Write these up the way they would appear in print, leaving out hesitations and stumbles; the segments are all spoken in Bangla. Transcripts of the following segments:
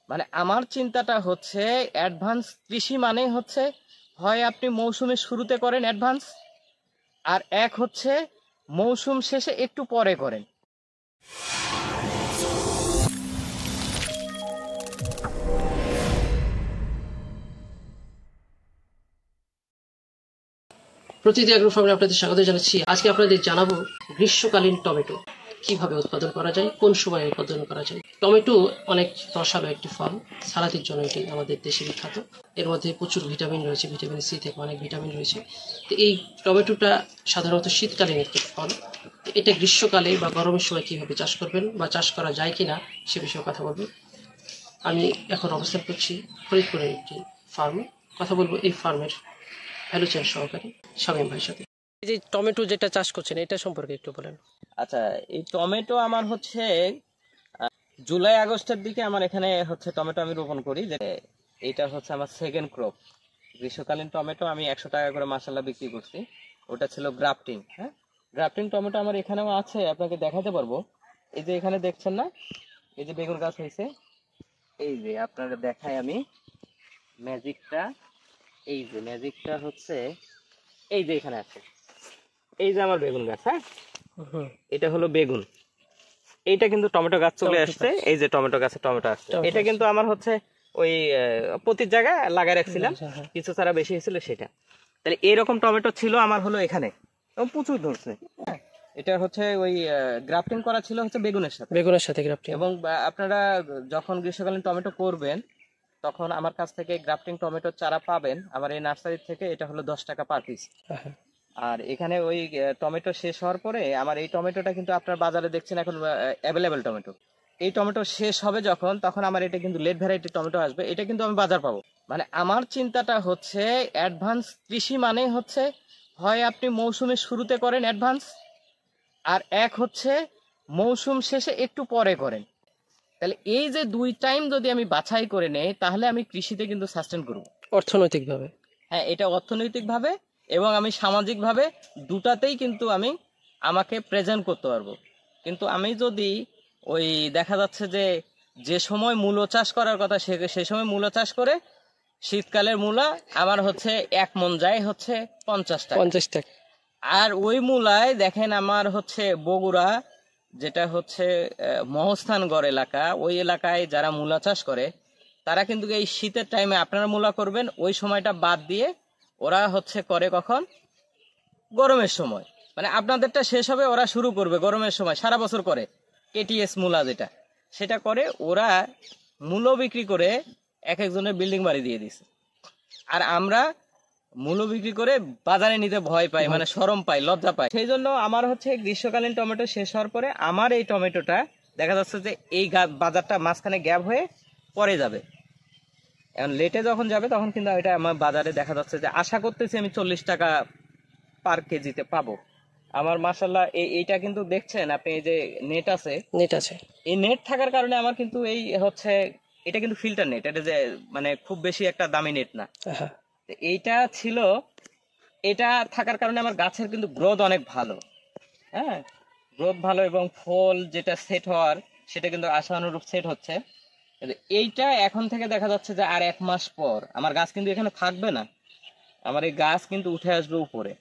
মানে আমার চিন্তাটা হচ্ছে অ্যাডভান্স কৃষি মানে হচ্ছে হয় আপনি মৌসুমের শুরুতে করেন অ্যাডভান্স, আর এক হচ্ছে মৌসুম শেষে একটু পরে করেন। প্রতিটি অ্যাগ্রো ফার্মে আপনাদের স্বাগত জানাচ্ছি। আজকে আপনাদের জানাবো গ্রীষ্মকালীন টমেটো কিভাবে উৎপাদন করা যায়, কোন সময়ে উৎপাদন করা যায়। টমেটো অনেক রসালো একটি ফল, সালাদের জন্য এটি আমাদের দেশে বিখ্যাত। এর মধ্যে প্রচুর ভিটামিন রয়েছে, ভিটামিন সি থেকে অনেক ভিটামিন রয়েছে। তো এই টমেটোটা সাধারণত শীতকালীন একটি ফল। এটা গ্রীষ্মকালে বা গরমের সময় কিভাবে চাষ করবেন বা চাষ করা যায় কিনা সে বিষয়ে কথা বলবো। আমি এখন অবস্থান করছি ফরিদপুরের একটি ফার্মে। কথা বলবো এই ফার্মের ভ্যালু চেইন সহকারী শামীম ভাইয়ের সাথে। এই যে টমেটো যেটা চাষ করছেন এটা সম্পর্কে একটু বলেন। আচ্ছা, এই টমেটো আমার হচ্ছে জুলাই আগস্টের দিকে আমার এখানে হচ্ছে টমেটো আমি রোপণ করি। যে এটা হচ্ছে আমার সেকেন্ড ক্রপ। গ্রীষ্মকালীন টমেটো আমি 100 টাকা করে মাসাল্লাহ বিক্রি করছি। ওটা ছিল গ্রাফটিং। হ্যাঁ, গ্রাফটিং টমেটো আমার এখানেও আছে, আপনাকে দেখাতে পারবো। এই যে এখানে দেখছেন না, এই যে বেগুন গাছ হয়েছে, এই যে আপনারা দেখাই আমি ম্যাজিকটা। এই যে ম্যাজিকটা হচ্ছে এই যে এখানে আছে, এই যে আমার বেগুন গাছ। হ্যাঁ, এটা হলো বেগুন। এইটা কিন্তু টমেটো গাছ চলে আসছে। এই যে টমেটো গাছে টমেটো আসছে। এটা কিন্তু আমার হচ্ছে ওই প্রতি জায়গায় লাগাই রাখছিলাম, কিছু ছাড়া বেশি হয়েছিল সেটা। তাহলে এরকম টমেটো ছিল আমার হলো এখানে এবং প্রচুর ধরছে। এটা হচ্ছে ওই গ্রাফটিং করা ছিল হচ্ছে বেগুনের সাথে গ্রাফটিং। এবং আপনারা যখন গ্রীষ্মকালীন টমেটো করবেন তখন আমার কাছ থেকে গ্রাফটিং টমেটোর চারা পাবেন আমার এই নার্সারি থেকে। এটা হলো 10 টাকা পার পিস। আর এখানে ওই টমেটো শেষ হওয়ার পরে আমার এই টমেটোটা কিন্তু আপনার বাজারে দেখছেন এখন অ্যাভেলেবেল টমেটো। এই টমেটো শেষ হবে যখন, তখন আমার এটা কিন্তু লেট ভ্যারাইটি টমেটো আসবে, এটা কিন্তু আমি বাজার পাবো। মানে আমার চিন্তাটা হচ্ছে অ্যাডভান্স কৃষি মানে হচ্ছে হয় আপনি মৌসুমের শুরুতে করেন অ্যাডভান্স, আর এক হচ্ছে মৌসুম শেষে একটু পরে করেন। তাহলে এই যে দুই টাইম যদি আমি বাছাই করে নেই তাহলে আমি কৃষিতে কিন্তু সাস্টেন করব অর্থনৈতিকভাবে। হ্যাঁ, এটা অর্থনৈতিকভাবে এবং আমি সামাজিকভাবে দুটাতেই কিন্তু আমি আমাকে প্রেজেন্ট করতে পারবো। কিন্তু আমি যদি ওই দেখা যাচ্ছে যে যে সময় মূলো চাষ করার কথা সে সময় মূলো চাষ করে শীতকালের মূলা আমার হচ্ছে 1 মণ যায় হচ্ছে 50 টাকা। আর ওই মূলায় দেখেন আমার হচ্ছে বগুড়া, যেটা হচ্ছে মহস্থানগড় এলাকা, ওই এলাকায় যারা মূলা চাষ করে তারা কিন্তু এই শীতের টাইমে আপনারা মূলা করবেন ওই সময়টা বাদ দিয়ে ওরা হচ্ছে করে কখন, গরমের সময়। মানে আপনাদেরটা শেষ হবে ওরা শুরু করবে গরমের সময়, সারা বছর করে কেটিএস মূলা যেটা সেটা করে। ওরা মূলো বিক্রি করে এক একজনের বিল্ডিং বাড়ি দিয়ে দিছে। আর আমরা মূলো বিক্রি করে বাজারে নিতে ভয় পাই, মানে শরম পাই, লজ্জা পাই। সেই জন্য আমার হচ্ছে গ্রীষ্মকালীন টমেটো শেষ হওয়ার পরে আমার এই টমেটোটা দেখা যাচ্ছে যে এই বাজারটা মাঝখানে গ্যাপ হয়ে পরে যাবে। এখন লেটে যখন যাবে তখন কিন্তু এটা আমার বাজারে দেখা যাচ্ছে যে আশা করতেছি আমি 40 টাকা পার কেজিতে পাবো। আমার মাশাআল্লাহ এইটা কিন্তু দেখছেন আপনি, এই যে নেট আছে, এই নেট থাকার কারণে আমার কিন্তু এই হচ্ছে এটা কিন্তু ফিল্টার নেট, এটা যে মানে খুব বেশি একটা দামি নেট না। এইটা ছিল, এটা থাকার কারণে আমার গাছের কিন্তু গ্রোথ অনেক ভালো। হ্যাঁ, গ্রোথ ভালো এবং ফল যেটা সেট হওয়ার সেটা কিন্তু আশানুরূপ সেট হচ্ছে। এইটা এখন থেকে দেখা যাচ্ছে যে আর 1 মাস পর আমার গাছ কিন্তু এখানে থাকবে না, আমার এই গাছ কিন্তু উঠে আসবে উপরে।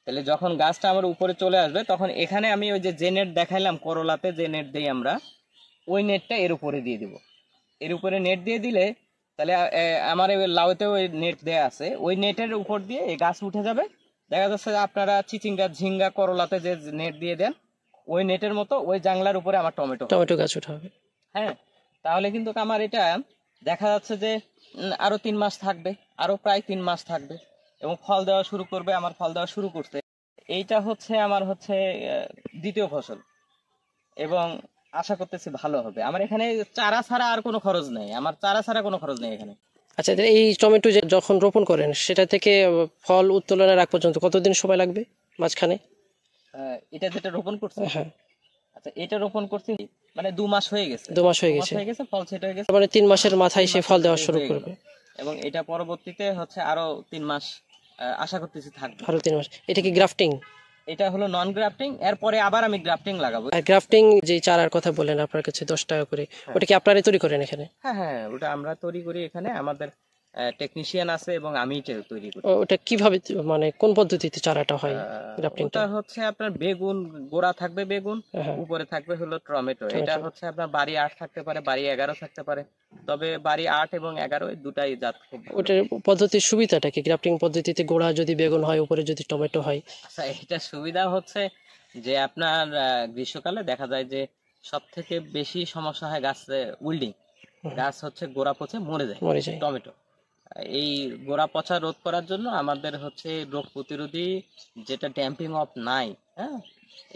তাহলে যখন গাছটা আমার উপরে চলে আসবে তখন এখানে আমি ওই যে নেট দেখাইলাম করলাতে যে নেট দিই আমরা, ওই নেটটা এর উপরে দিয়ে দিব। এর উপরে নেট দিয়ে দিলে তাহলে আমার লাউতে ওই নেট দেয়া আছে, ওই নেটের উপর দিয়ে এই গাছ উঠে যাবে। দেখা যাচ্ছে যে আপনারা চিচিঙ্গা, ঝিঙ্গা, করলাতে যে নেট দিয়ে দেন ওই নেটের মতো ওই জাংলার উপরে আমার টমেটো গাছ উঠে হবে। হ্যাঁ, তাহলে কিন্তু আমার এটা দেখা যাচ্ছে যে আরো 3 মাস থাকবে, আরো প্রায় 3 মাস থাকবে এবং ফল দেওয়া শুরু করবে। আমার ফল দেওয়া শুরু করতে এইটা হচ্ছে আমার হচ্ছে দ্বিতীয় ফসল এবং আশা করতেছি ভালো হবে। আমার এখানে চারা ছাড়া আর কোনো খরচ নেই, আমার চারা ছাড়া কোনো খরচ নেই এখানে। আচ্ছা, এই টমেটো যখন রোপণ করেন সেটা থেকে ফল উত্তোলনের আগ পর্যন্ত কতদিন সময় লাগবে মাঝখানে? এটা যেটা রোপণ করছি, আচ্ছা এটা রোপণ করছি মানে 2 মাস হয়ে গেছে, 2 মাস হয়ে গেছে, ফল সেট হয়ে গেছে, মানে 3 মাসের মাথায় সে ফল দেওয়া শুরু করবে এবং এটা পরবর্তীতে হচ্ছে আরো 3 মাস আশা করতেছি থাকবে, আরো 3 মাস। এটা কি গ্রাফটিং? এটা হলো নন গ্রাফটিং, এরপরে আবার আমি গ্রাফটিং লাগাবো। আর গ্রাফটিং যে চারার কথা বলেন আপনার কাছে 10 টাকা করে, ওটা কি আপনারাই তৈরি করেন এখানে? হ্যাঁ হ্যাঁ, ওটা আমরা তৈরি করি এখানে, আমাদের টেকনিশিয়ান আছে এবং আমি তৈরি করি। ওটা কিভাবে মানে কোন পদ্ধতিতে চারাটা হয় গ্রাফটিংটা? ওটা হচ্ছে আপনার বেগুন গোড়া থাকবে, বেগুন হ্যাঁ। উপরে থাকবে হলো টমেটো। এটা হচ্ছে আপনার বাড়ি 8 থাকতে পারে, বাড়ি 11 থাকতে পারে, তবে বাড়ি 8 এবং 11 দুটাই জাত খুব ভালো। ওটার পদ্ধতির সুবিধাটা কি? গ্রাফটিং পদ্ধতিতে গোড়া যদি বেগুন হয়, উপরে যদি টমেটো হয়? আচ্ছা, এটা সুবিধা হচ্ছে যে আপনার গ্রীষ্মকালে দেখা যায় যে সব থেকে বেশি সমস্যা হয় গাছে উইল্ডিং, গাছ হচ্ছে গোড়া পচে মরে যায় টমেটো। এই গোড়া পচা রোধ করার জন্য আমাদের হচ্ছে রোগ প্রতিরোধী যেটা ড্যাম্পিং অফ নাই, হ্যাঁ,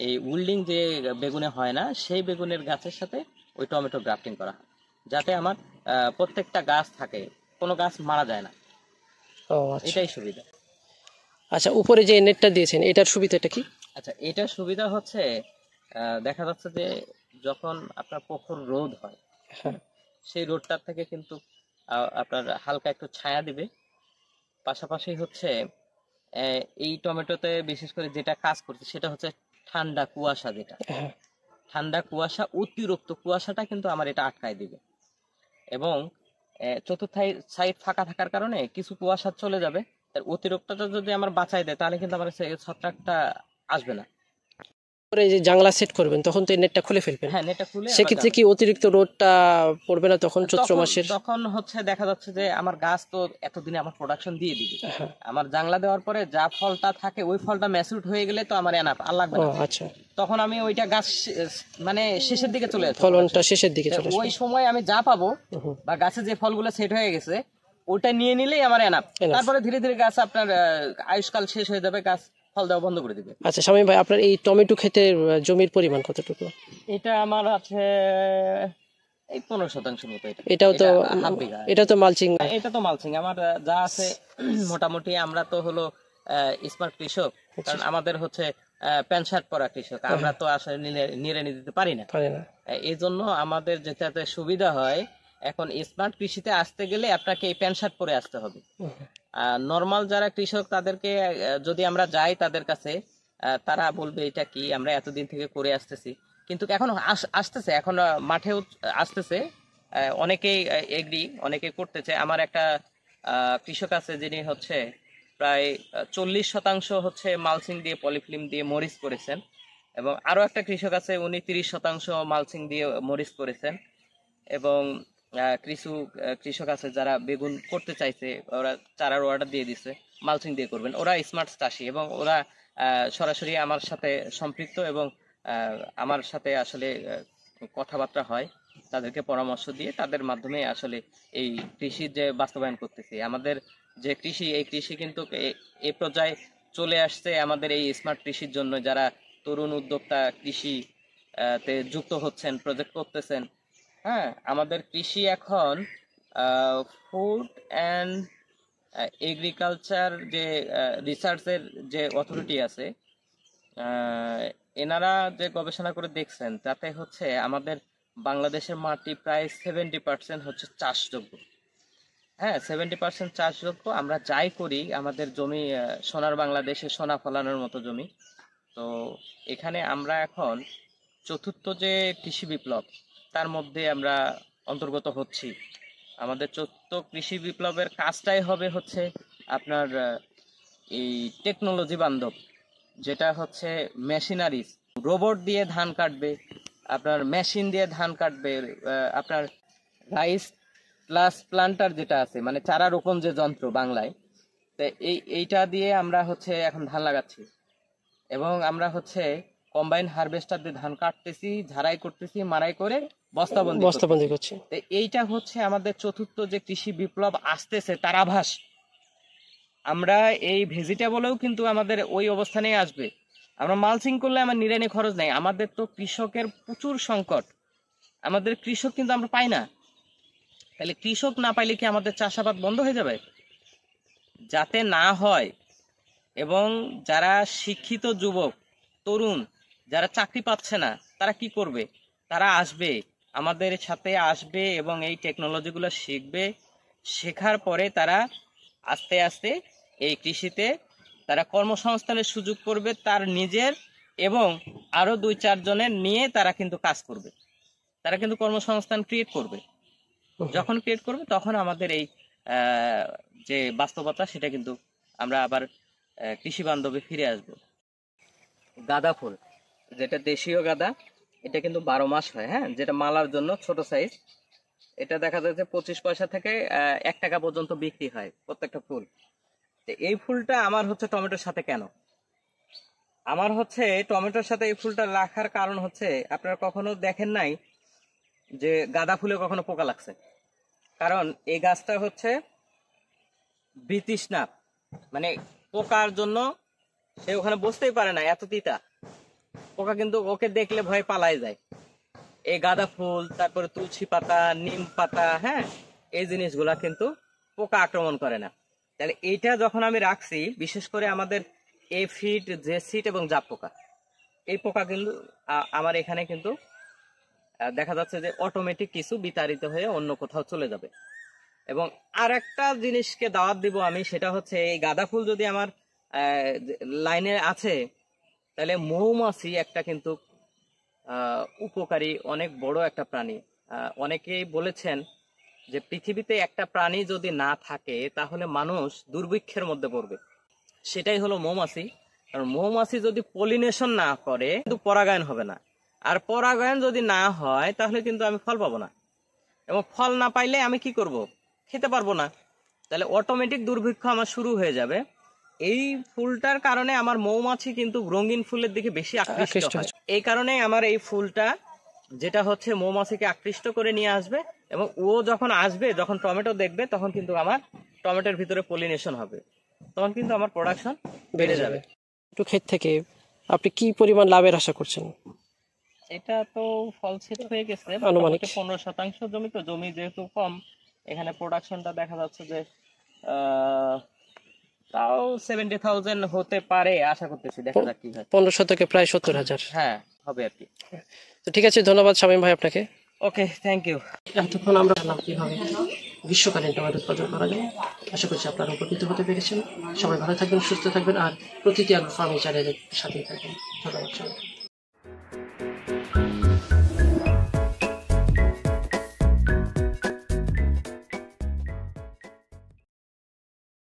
এই উইল্ডিং যে বেগুনে হয় না, সেই বেগুনের গাছের সাথে ওই টমেটো গ্রাফটিং করা হয়, যাতে আমার প্রত্যেকটা গাছ থাকে, কোনো গাছ মারা যায় না। ও আচ্ছা, এটাই সুবিধা। আচ্ছা, উপরে যে নেটটা দিয়েছেন এটার সুবিধাটা কি? আচ্ছা, এটার সুবিধা হচ্ছে দেখা যাচ্ছে যে যখন আপনার প্রখর রোদ হয়, সেই রোদটার থেকে কিন্তু আপনার হালকা একটু ছায়া দিবে। পাশাপাশি হচ্ছে এই টমেটোতে বিশেষ করে যেটা কাজ করছে সেটা হচ্ছে ঠান্ডা কুয়াশা, যেটা ঠান্ডা কুয়াশা, অতিরিক্ত কুয়াশাটা কিন্তু আমার এটা আটকায় দিবে। এবং চতুর্থ সাইড ফাঁকা থাকার কারণে কিছু কুয়াশা চলে যাবে, তার অতিরিক্তটা যদি আমার বাঁচাই দেয় তাহলে কিন্তু আমার ছত্রাকটা আসবে না। পরে যে জানলা সেট করবেন তখন তো এই নেটটা খুলে ফেলবেন। হ্যাঁ, নেটটা খুলে সেক্ষেত্রে কি অতিরিক্ত রোদটা পড়বে না তখন চৈত্র মাসের? তখন হচ্ছে দেখা যাচ্ছে যে আমার গাছ তো এতদিনে আমার প্রোডাকশন দিয়ে দিবে, আমার জানলা দেওয়ার পরে যা ফলটা থাকে ওই ফলটা ম্যাচুরড হয়ে গেলে তো আমার এনাফ আর লাগবে না। আচ্ছা, তখন আমি ওইটা গাছ মানে শেষের দিকে চলে আসবে, ফলনটা শেষের দিকে চলে আসবে। ওই সময় আমি যা পাবো বা গাছে যে ফলগুলো সেট হয়ে গেছে ওটা নিয়ে নিলেই আমার এনাফ। তারপরে ধীরে ধীরে গাছ আপনার আয়ুষ্কাল শেষ হয়ে যাবে, গাছ ফল দেওয়া বন্ধ করে দিবে। আচ্ছা শামীম ভাই, আপনার এই টমেটো ক্ষেতের জমির পরিমাণ কতটুকু? এটা আমার আছে এই 15% মতো। এটাও তো এটা তো মালচিং? এটা তো মালচিং। আমার যা আছে মোটামুটি, আমরা তো হলো স্মার্ট কৃষক, কারণ আমাদের হচ্ছে প্যান্ট শার্ট পরা কৃষক, আমরা তো আসলে নিড়ানি দিতে পারি না। এই জন্য আমাদের যেটাতে সুবিধা হয়, এখন স্মার্ট কৃষিতে আসতে গেলে আপনাকে এই প্যান্ট শার্ট পরে আসতে হবে। নর্মাল যারা কৃষক তাদেরকে যদি আমরা যাই তাদের কাছে, তারা বলবে এটা কি, আমরা এতদিন থেকে করে আসতেছি, কিন্তু এখন আসতেছে, এখন মাঠেও আসতেছে, অনেকেই এগ্রি, অনেকে করতেছে। আমার একটা কৃষক আছে যিনি হচ্ছে প্রায় 40% হচ্ছে মালচিং দিয়ে, পলিফিল্ম দিয়ে মরিচ করেছেন, এবং আরো একটা কৃষক আছে উনি 30% মালচিং দিয়ে মরিচ করেছেন, এবং কিছু কৃষক আছে যারা বেগুন করতে চাইছে, ওরা চারার অর্ডার দিয়ে দিছে মালচিং দিয়ে করবেন। ওরা স্মার্ট চাষি এবং ওরা সরাসরি আমার সাথে সম্পৃক্ত, এবং আমার সাথে আসলে কথাবার্তা হয়, তাদেরকে পরামর্শ দিয়ে তাদের মাধ্যমে আসলে এই কৃষির যে বাস্তবায়ন করতেছি। আমাদের যে কৃষি, এই কৃষি কিন্তু এই পর্যায়ে চলে আসছে আমাদের এই স্মার্ট কৃষির জন্য। যারা তরুণ উদ্যোক্তা কৃষি তে যুক্ত হচ্ছেন, প্রজেক্ট করতেছেন, হ্যাঁ, আমাদের কৃষি এখন ফুড অ্যান্ড এগ্রিকালচার যে রিসার্চের যে অথরিটি আছে, এনারা যে গবেষণা করে দেখছেন, তাতে হচ্ছে আমাদের বাংলাদেশের মাটি প্রায় 70% হচ্ছে চাষযোগ্য। হ্যাঁ, 70% চাষযোগ্য। আমরা যাই করি, আমাদের জমি সোনার বাংলাদেশে সোনা ফলানোর মতো জমি। তো এখানে আমরা এখন চতুর্থ যে কৃষি বিপ্লব, তার মধ্যে আমরা অন্তর্গত হচ্ছি। আমাদের চতুর্থ কৃষি বিপ্লবের কাজটাই হবে হচ্ছে আপনার এই টেকনোলজি বান্ধব, যেটা হচ্ছে মেশিনারিজ, রোবট দিয়ে ধান কাটবে, আপনার মেশিন দিয়ে ধান কাটবে, আপনার রাইস প্লাস প্লান্টার যেটা আছে, মানে চারা রোপণ যে যন্ত্র বাংলায়, তো এইটা দিয়ে আমরা হচ্ছে এখন ধান লাগাচ্ছি, এবং আমরা হচ্ছে কম্বাইন হারভেস্টার দিয়ে ধান কাটতেছি, ঝাড়াই করতেছি, মাড়াই করে বস্তাবন্দি করছি। এইটা হচ্ছে আমাদের চতুর্থ যে কৃষি বিপ্লব আসতেছে তার আভাস। আমরা এই ভেজিটেবলেও কিন্তু আমাদের ওই অবস্থানে আসবে। আমরা মালচিং করলে আমার নিড়ানি খরচ নাই, আমাদের তো কৃষকের প্রচুর সংকট, আমাদের কৃষক কিন্তু আমরা পাই না। তাহলে কৃষক না পাইলে কি আমাদের চাষাবাদ বন্ধ হয়ে যাবে? যাতে না হয়, এবং যারা শিক্ষিত যুবক তরুণ যারা চাকরি পাচ্ছে না, তারা কি করবে? তারা আসবে, আমাদের সাথে আসবে এবং এই টেকনোলজিগুলো শিখবে। শেখার পরে তারা আস্তে আস্তে এই কৃষিতে তারা কর্মসংস্থানের সুযোগ করবে তার নিজের এবং আরো 2-4 জনের নিয়ে তারা কিন্তু কাজ করবে, তারা কিন্তু কর্মসংস্থান ক্রিয়েট করবে। যখন ক্রিয়েট করবে তখন আমাদের এই যে বাস্তবতা সেটা কিন্তু আমরা আবার কৃষি বান্ধবে ফিরে আসব। গাঁদা ফুল যেটা দেশীয় গাঁদা, এটা কিন্তু 12 মাস হয়, হ্যাঁ, যেটা মালার জন্য ছোট সাইজ। এটা দেখা যায় যে 25 পয়সা থেকে 1 টাকা পর্যন্ত বিক্রি হয় প্রত্যেকটা ফুল। এই ফুলটা আমার হচ্ছে টমেটোর সাথে কেন, আমার হচ্ছে টমেটোর সাথে এই ফুলটা রাখার কারণ হচ্ছে, আপনারা কখনো দেখেন নাই যে গাঁদা ফুলে কখনো পোকা লাগছে? কারণ এই গাছটা হচ্ছে বিতৃষ্ণা, মানে পোকার জন্য সে ওখানে বসতেই পারে না, এত তিতা। পোকা কিন্তু ওকে দেখলে ভয় পালাই যায়। এই গাঁদা ফুল, তারপরে তুলসী পাতা, নিম পাতা, হ্যাঁ, এই জিনিসগুলা কিন্তু পোকা আক্রমণ করে না। তাহলে এইটা যখন আমি রাখছি, বিশেষ করে আমাদের এফিড, জেসিড এবং জাপ পোকা, এই পোকা কিন্তু আমার এখানে কিন্তু দেখা যাচ্ছে যে অটোমেটিক কিছু বিতাড়িত হয়ে অন্য কোথাও চলে যাবে। এবং আর একটা জিনিসকে দাওয়াত দিব আমি, সেটা হচ্ছে এই গাঁদা ফুল যদি আমার লাইনে আছে, তাহলে মৌমাছি একটা কিন্তু উপকারী অনেক বড় একটা প্রাণী। অনেকেই বলেছেন যে পৃথিবীতে একটা প্রাণী যদি না থাকে তাহলে মানুষ দুর্ভিক্ষের মধ্যে পড়বে, সেটাই হলো মৌমাছি। কারণ মৌমাছি যদি পলিনেশন না করে কিন্তু পরাগায়ন হবে না, আর পরাগায়ন যদি না হয় তাহলে কিন্তু আমি ফল পাবো না, এবং ফল না পাইলে আমি কি করব, খেতে পারবো না। তাহলে অটোমেটিক দুর্ভিক্ষ আমার শুরু হয়ে যাবে। এই ফুলটার কারণে আমার মৌমাছি কিন্তু রঙিন ফুলের দিকে বেশি আকৃষ্ট হয়। এই কারণে আমার এই ফুলটা যেটা হচ্ছে মৌমাছিকে আকৃষ্ট করে নিয়ে আসবে, এবং ও যখন আসবে, যখন টমেটো দেখবে, তখন কিন্তু আমার টমেটোর ভিতরে পলিনেশন হবে, তখন কিন্তু আমার প্রোডাকশন বেড়ে যাবে। একটু ক্ষেত থেকে আপনি কি পরিমাণ লাভের আশা করছেন? এটা তো ফল ছেদ হয়ে গেছে, আনুমানিক 15% জমি, তো জমি যেহেতু কম, এখানে প্রোডাকশনটা দেখা যাচ্ছে যে তাও 70,000 হতে পারে, আশা করতেছি, দেখা যাক কি হয়। 15 শতকে প্রায় 70,000। হ্যাঁ, হবে আর কি। তো ঠিক আছে, ধন্যবাদ শামীম ভাই আপনাকে। ওকে, থ্যাংক ইউ। এতক্ষণ আমরা জানলাম কিভাবে গ্রীষ্মকালীন টমেটো উৎপাদন করা যায়। আশা করছি আপনারা উপকৃত হতে পেরেছেন। সবাই ভালো থাকবেন, সুস্থ থাকবেন, আর প্রতিটি আগ্রো ফার্মিং চ্যানেলের সাথেই থাকবেন। ধন্যবাদ।